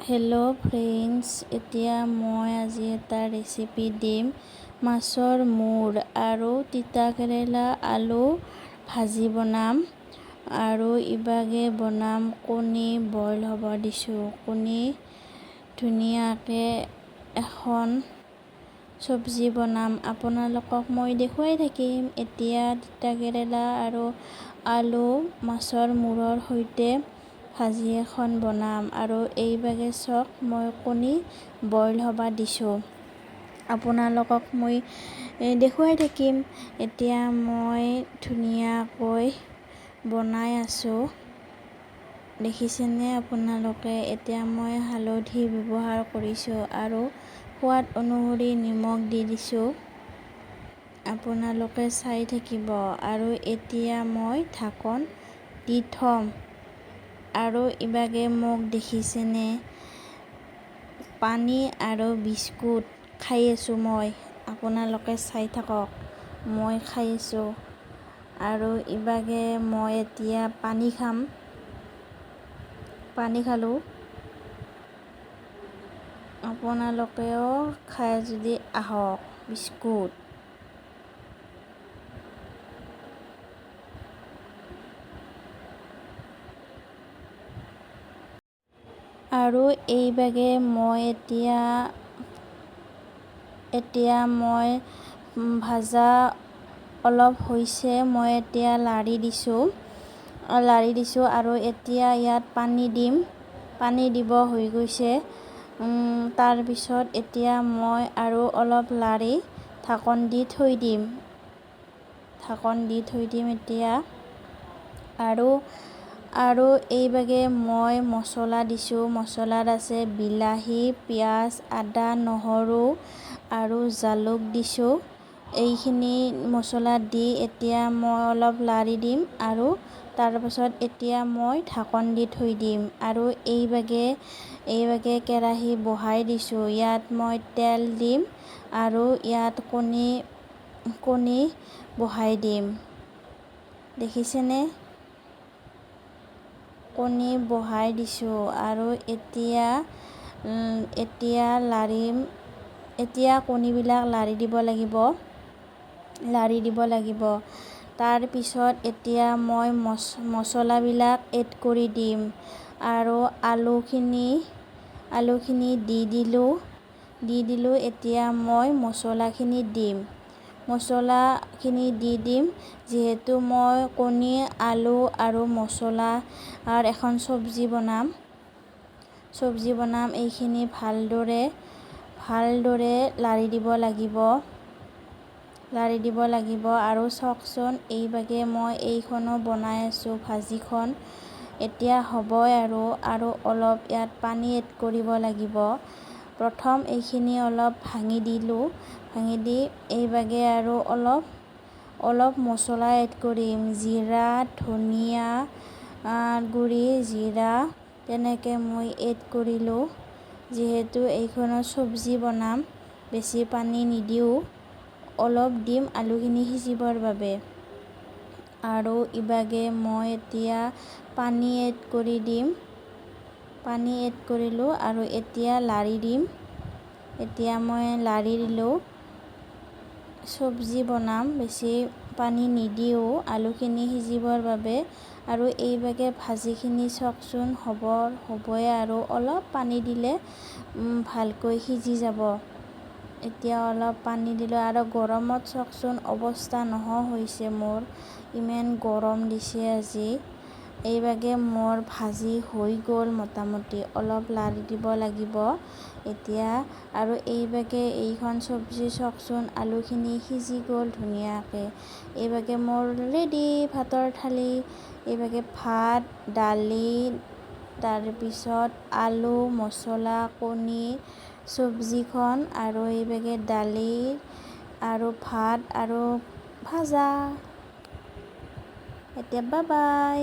Hello' friends, এতিয়া মই আজি এটা ৰেচিপি দিম। মাছৰ মূৰ আৰু তিতা কেৰেলা আলু ভাজি বনাম আৰু ইভাগে বনাম কণী বইল হ'ব দিছোঁ। কণী ধুনীয়াকৈ এখন চব্জি বনাম, আপোনালোকক মই দেখুৱাই থাকিম। এতিয়া তিতা কেৰেলা আৰু আলু মাছৰ মূৰৰ সৈতে ভাজি এখন বনাম আৰু এইভাগে চাওক, মই কণী বইল হ'ব দিছোঁ, আপোনালোকক মই দেখুৱাই থাকিম। এতিয়া মই ধুনীয়াকৈ বনাই আছোঁ, দেখিছেনে আপোনালোকে। এতিয়া মই হালধি ব্যৱহাৰ কৰিছোঁ আৰু সোৱাদ অনুসৰি নিমখ দি দিছোঁ, আপোনালোকে চাই থাকিব। আৰু এতিয়া মই ঢাকন দি থ'ম আৰু ইভাগে মোক দেখিছেনে পানী আৰু বিস্কুট খাই আছোঁ মই, আপোনালোকে চাই থাকক। মই খাই আছোঁ আৰু ইভাগে মই এতিয়া পানী খাম, পানী খালোঁ। আপোনালোকেও খাই যদি আহক বিস্কুট। আৰু এইভাগে মই এতিয়া মই ভাজা অলপ হৈছে, মই এতিয়া লাৰি দিছোঁ আৰু এতিয়া ইয়াত পানী দিম, পানী দিব হৈ গৈছে। তাৰপিছত এতিয়া মই আৰু অলপ লাৰি ঢাকন দি থৈ দিম এতিয়া। আৰু এইভাগে মই মছলা দিছোঁ। মছলাত আছে বিলাহী, পিঁয়াজ, আদা, নহৰু আৰু জালুক দিছোঁ। এইখিনি মছলা দি এতিয়া মই অলপ লাৰি দিম আৰু তাৰপাছত এতিয়া মই ঢাকন দি থৈ দিম আৰু এইভাগে কেৰাহী বহাই দিছোঁ। ইয়াত মই তেল দিম আৰু ইয়াত কণী বহাই দিম, দেখিছেনে। কণী বহাই দিছোঁ আৰু এতিয়া লাৰিম। এতিয়া কণীবিলাক লাৰি দিব লাগিব। তাৰপিছত এতিয়া মই মছলাবিলাক এড কৰি দিম আৰু আলুখিনি দি দিলোঁ। এতিয়া মই মছলাখিনি দিম, যিহেতু মই কণী, আলু আৰু মছলাৰ এখন চব্জি বনাম। এইখিনি ভালদৰে লাৰি দিব লাগিব আৰু চাওকচোন, এইভাগে মই এইখনো বনাই আছোঁ ভাজিখন। এতিয়া হ'বই আৰু অলপ ইয়াত পানী এড কৰিব লাগিব। প্ৰথম এইখিনি অলপ ভাঙি দি এইভাগে আৰু অলপ মছলা এড কৰিম। জিৰা, ধনিয়া গুড়ি, তেনেকৈ মই এড কৰিলোঁ। যিহেতু এইখনত চব্জি বনাম, বেছি পানী নিদিওঁ, অলপ দিম আলুখিনি সিজিবৰ বাবে। আৰু ইভাগে মই এতিয়া পানী এড কৰিলোঁ আৰু এতিয়া লাৰি দিম। এতিয়া মই লাৰি দিলোঁ। চব্জি বনাম, বেছি পানী নিদিওঁ আলুখিনি সিজিবৰ বাবে। আৰু এইভাগে ভাজিখিনি চাওকচোন হ'বই আৰু অলপ পানী দিলে ভালকৈ সিজি যাব। এতিয়া অলপ পানী দিলোঁ আৰু গৰমত চাওকচোন অৱস্থা নোহোৱা হৈছে মোৰ, ইমান গৰম দিছে আজি। এইভাগে মোৰ ভাজি হৈ গ'ল মোটামুটি, অলপ লাৰি দিব লাগিব এতিয়া। আৰু এইভাগে এইখন চব্জি চাওকচোন, আলুখিনি সিজি গ'ল ধুনীয়াকৈ। এইভাগে মোৰ ৰেডি ভাতৰ থালি। এইভাগে ভাত, দালি, তাৰপিছত আলু, মছলা, কণী, চব্জিখন আৰু এইভাগে দালি আৰু ভাত আৰু ভাজা। এতিয়া বাই বাই।